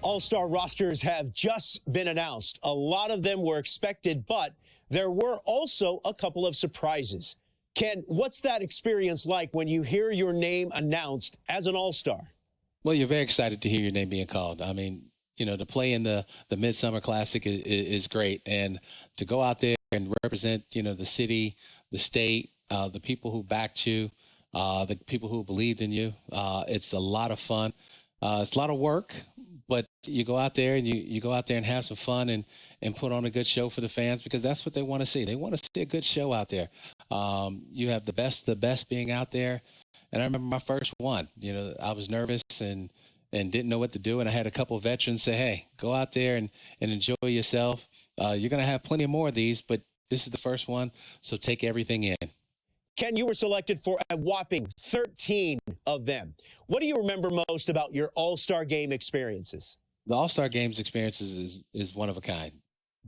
All-Star rosters have just been announced. A lot of them were expected, but there were also a couple of surprises. Ken, what's that experience like when you hear your name announced as an All-Star? Well, you're very excited to hear your name being called. I mean, you know, to play in the Midsummer Classic is great. And to go out there and represent, you know, the city, the state, the people who backed you, the people who believed in you, it's a lot of fun. It's a lot of work, but you go out there and you go out there and have some fun and put on a good show for the fans, because that's what they want to see. They want to see a good show out there. You have the best being out there. And I remember my first one, you know, I was nervous and didn't know what to do. And I had a couple of veterans say, hey, go out there and enjoy yourself. You're going to have plenty more of these, but this is the first one. So take everything in. Ken, you were selected for a whopping 13 of them. What do you remember most about your All-Star Game experiences? The All-Star Games experiences is one of a kind.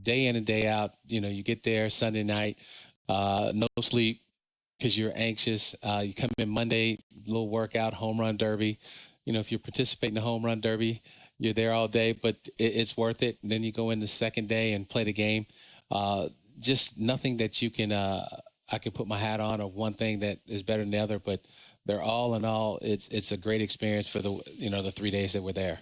Day in and day out, you know, you get there Sunday night, no sleep because you're anxious. You come in Monday, little workout, home run derby. You know, if you participate in the home run derby, you're there all day, but it's worth it. And then you go in the second day and play the game. Just nothing that you can I can put my hat on, or one thing that is better than the other, but they're all in all, it's a great experience for the 3 days that we're there.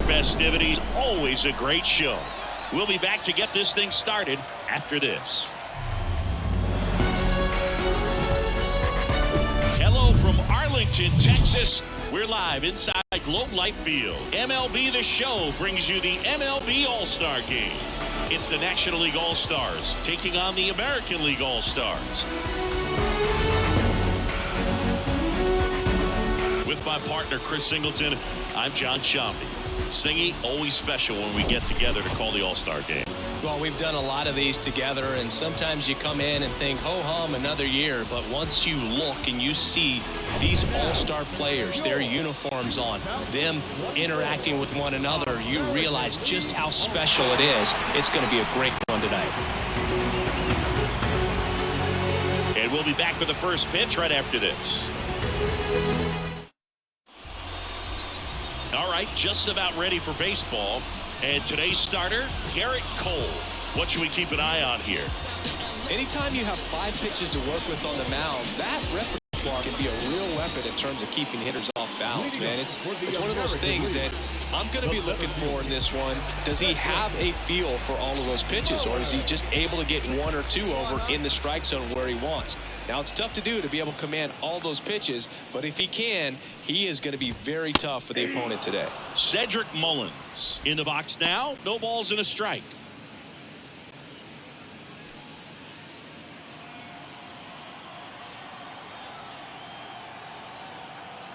Festivities, always a great show. We'll be back to get this thing started after this. Hello from Arlington, Texas. We're live inside Globe Life Field. MLB The Show brings you the MLB All-Star Game. It's the National League All-Stars taking on the American League All-Stars. With my partner, Chris Singleton, I'm John Shambi. Singy, always special when we get together to call the All-Star Game. Well, we've done a lot of these together, and sometimes you come in and think, ho-hum, another year. But once you look and you see these all-star players, their uniforms on, them interacting with one another, you realize just how special it is. It's going to be a great one tonight. And we'll be back with the first pitch right after this. All right, just about ready for baseball. And today's starter, Garrett Cole. What should we keep an eye on here? Anytime you have 5 pitches to work with on the mound, that repertoire can be a real weapon in terms of keeping hitters off balance, man. It's one of those things that I'm going to be looking for in this one. Does he have a feel for all of those pitches, or is he just able to get 1 or 2 over in the strike zone where he wants? Now, it's tough to do to be able to command all those pitches, but if he can, he is going to be very tough for the opponent today. Cedric Mullins in the box now. No balls and a strike.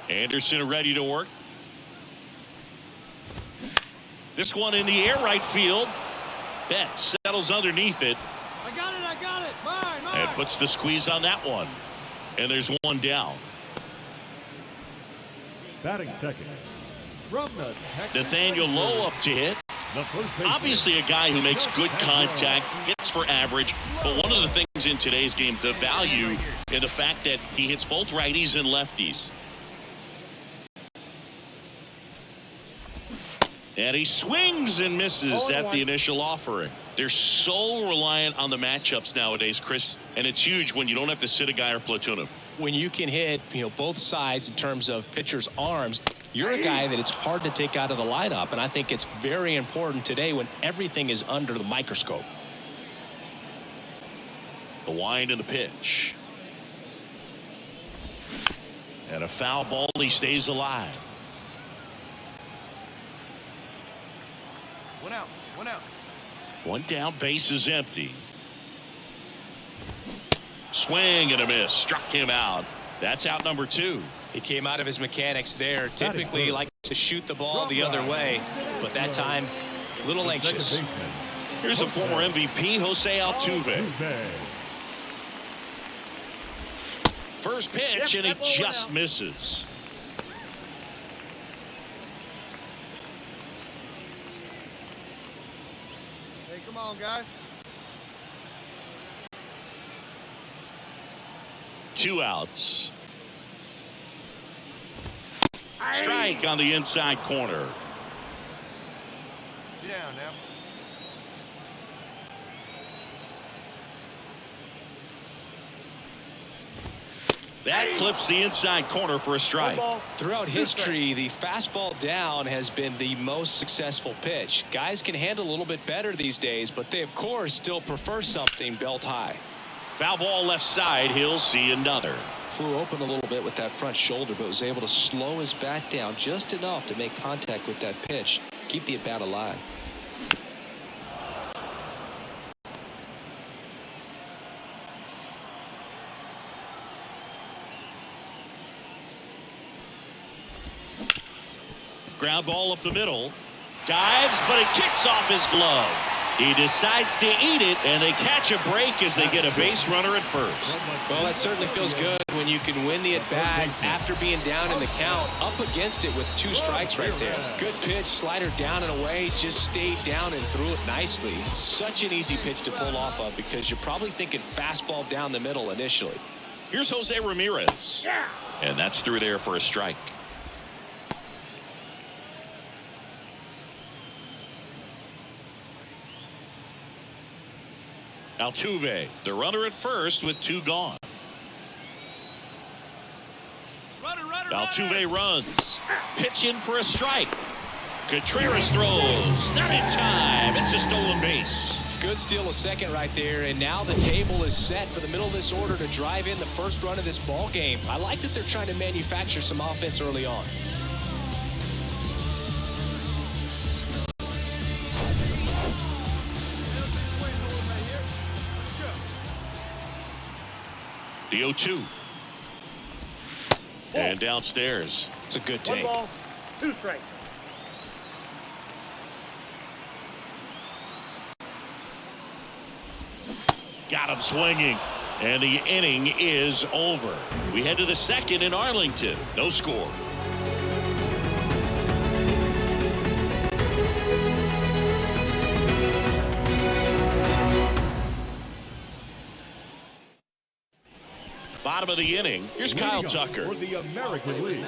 Anderson ready to work. This one in the air right field. Betts settles underneath it. I got it. Mine. And puts the squeeze on that one. And there's one down. Batting second. From the Nathaniel Lowe up to hit. Obviously a guy who makes good contact, hits for average. But one of the things in today's game, the value in the fact that he hits both righties and lefties. And he swings and misses at the initial offering. They're so reliant on the matchups nowadays, Chris, and it's huge when you don't have to sit a guy or platoon him. When you can hit, both sides in terms of pitchers' arms, you're a guy that it's hard to take out of the lineup, and I think it's very important today when everything is under the microscope. The wind and the pitch. And a foul ball. He stays alive. 1 out. 1 out. 1 down, base is empty. Swing and a miss. Struck him out. That's out number 2. He came out of his mechanics there. Typically likes to shoot the ball the other way, but that time a little anxious. Here's the former MVP, Jose Altuve. First pitch, and he just misses. Hey, come on, guys. 2 outs. Strike on the inside corner. Get down now. That clips the inside corner for a strike. Throughout history, the fastball down has been the most successful pitch. Guys can handle a little bit better these days, but they, of course, still prefer something belt high. Foul ball left side. He'll see another. Flew open a little bit with that front shoulder, but was able to slow his bat down just enough to make contact with that pitch. Keep the at-bat alive. Ground ball up the middle. Dives, but it kicks off his glove. He decides to eat it, and they catch a break as they get a base runner at first. Well, that certainly feels good when you can win the at-bat after being down in the count, up against it with 2 strikes right there. Good pitch, slider down and away, just stayed down and threw it nicely. It's such an easy pitch to pull off of because you're probably thinking fastball down the middle initially. Here's Jose Ramirez. And that's through there for a strike. Altuve, the runner at first with 2 gone. Altuve runs. Pitch in for a strike. Contreras throws. Not in time. It's a stolen base. Good steal of second right there, and now the table is set for the middle of this order to drive in the first run of this ball game. I like that they're trying to manufacture some offense early on. The 0-2. And downstairs. It's a good take. 1 ball, 2 strikes. Got him swinging. And the inning is over. We head to the second in Arlington. No score. Bottom of the inning. Here's Kyle Tucker. For the American League.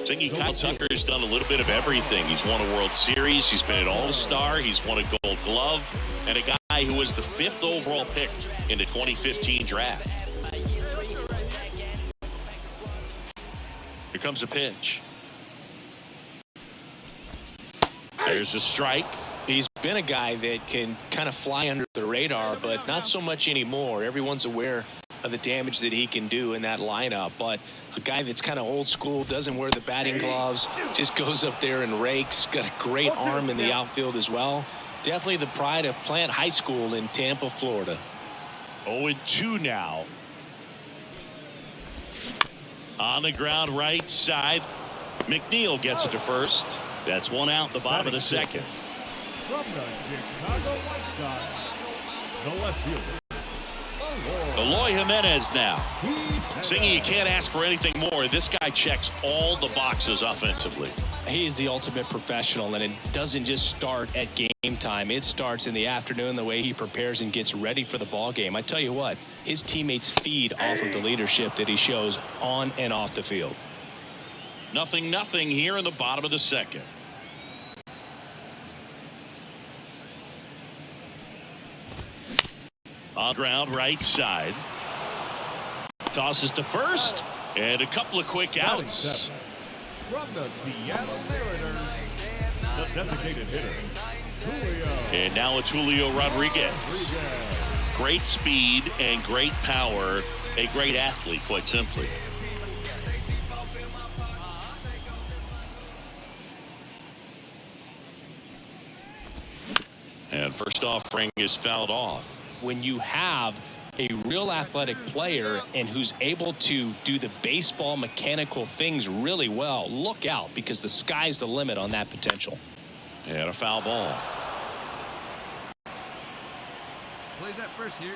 Thinking Kyle Tucker has done a little bit of everything. He's won a World Series. He's been an All-Star. He's won a Gold Glove. And a guy who was the 5th overall pick in the 2015 draft. Here comes a pitch. There's a strike. He's been a guy that can kind of fly under the radar, but not so much anymore. Everyone's aware of the damage that he can do in that lineup, but a guy that's kind of old school, doesn't wear the batting gloves, just goes up there and rakes, got a great arm in the outfield as well. Definitely the pride of Plant High School in Tampa, Florida. 0-2 now. On the ground right side, McNeil gets it to first. That's 1 out, the bottom of the second. From the Chicago White Sox, the left fielder, Eloy Jimenez now. Singing, you can't ask for anything more. This guy checks all the boxes offensively. He's the ultimate professional, and it doesn't just start at game time. It starts in the afternoon, the way he prepares and gets ready for the ball game. I tell you what, his teammates feed off of the leadership that he shows on and off the field. 0-0 here in the bottom of the second. On ground right side. Tosses to first. And a couple of quick outs. from the Seattle Mariners, the designated hitter, Julio. And now it's Julio Rodriguez. Great speed and great power. A great athlete, quite simply. And first offering is fouled off. When you have a real athletic player and who's able to do the baseball mechanical things really well, look out, because the sky's the limit on that potential. And a foul ball. Plays that first here.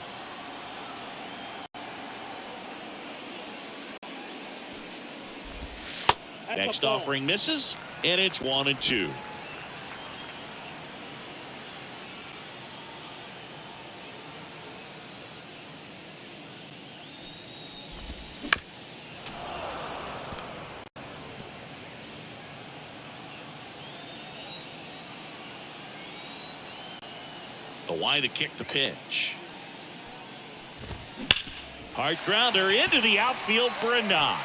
Next offering misses, and it's 1-2. The wide to kick the pitch. Hard grounder into the outfield for a knock.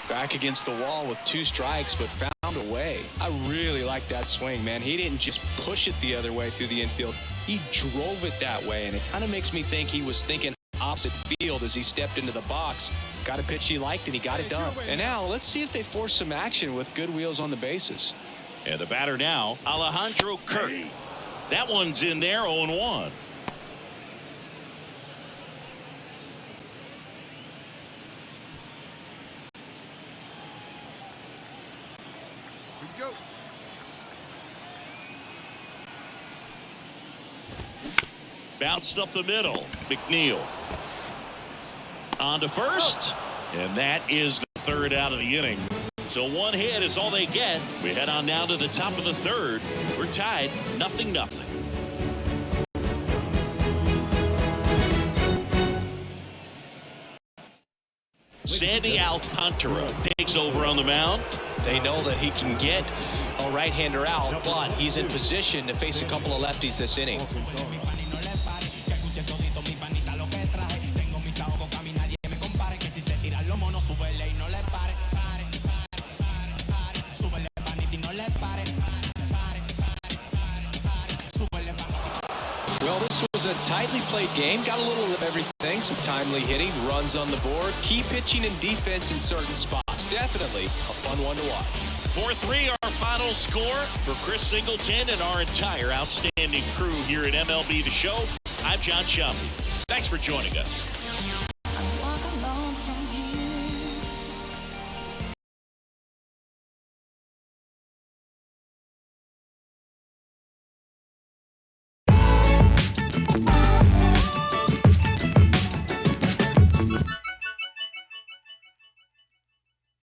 Back against the wall with 2 strikes, but found a way. I really like that swing, man. He didn't just push it the other way through the infield. He drove it that way, and it kind of makes me think he was thinking opposite field as he stepped into the box. Got a pitch he liked, and he got it done. And now let's see if they force some action with good wheels on the bases. And the batter now, Alejandro Kirk. That one's in there, 0-1. Go. Bounced up the middle. McNeil on to first, and that is the third out of the inning. So 1 hit is all they get. We head on now to the top of the third. We're tied 0-0. Sandy Alcantara takes over on the mound. They know that he can get a right-hander out, but he's in position to face a couple of lefties this inning. Well, this was a tightly played game. Got a little of everything. Some timely hitting, runs on the board, key pitching and defense in certain spots. Definitely a fun one to watch. 4-3 our final score. For Chris Singleton and our entire outstanding crew here at MLB The Show, I'm John Shelby. Thanks for joining us.